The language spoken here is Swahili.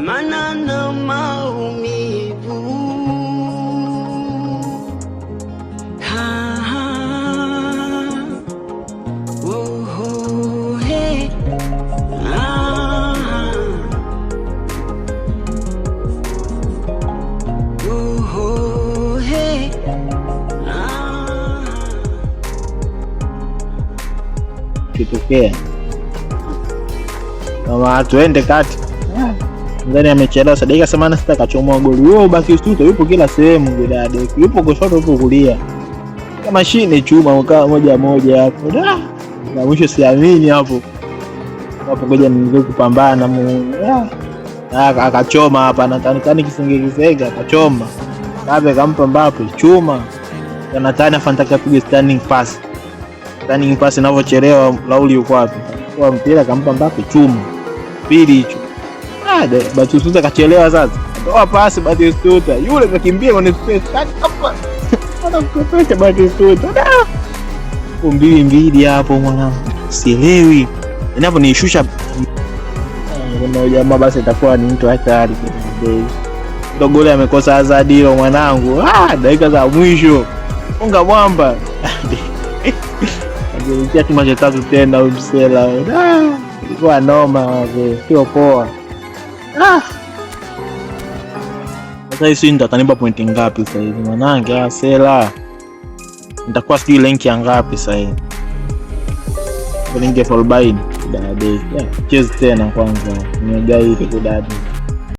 manana maumivu. Kitokea kama tuende kati ndani amechelewa dakika 86 kachomoa goli. Wewe Batistuta yupo kila sehemu gudade, yupo kushoto yupo kulia kama mashine chuma ukaa moja hapo. Na mwisho siamini hapo ngoja nianze kupambana akachoma hapa na tani kisenge akachoma kabe kampa Mbappe chuma na tani afantaka apige standing pass inavyochelewa. Lauli yuko wapi? Kwa mpira kampa Mbappe chuma pili hicho. Batistuta kachelewa sasa. Toa pasi Batistuta. Yule kakimbia kwenye space. Hapa. Anakupeta Batistuta. Mbili hapo mwanangu. Sielewi. Inaponishusha kuna jamaa basi itakuwa ni mtu hatari kwa ndio goli amekosa Azadilo mwanangu. Dakika za mwisho. Funga mwamba. Ndio timu ya tatu tena umsela. Ilikuwa noma sio poa. Sasa hivi nitanipa pointi ngapi sasa hivi mwanangu? Sela. Nitakuwa sijui rank ya ngapi sasa hivi. Kulingia 40 dada. Cheza tena kwanza. Nimegairi dada.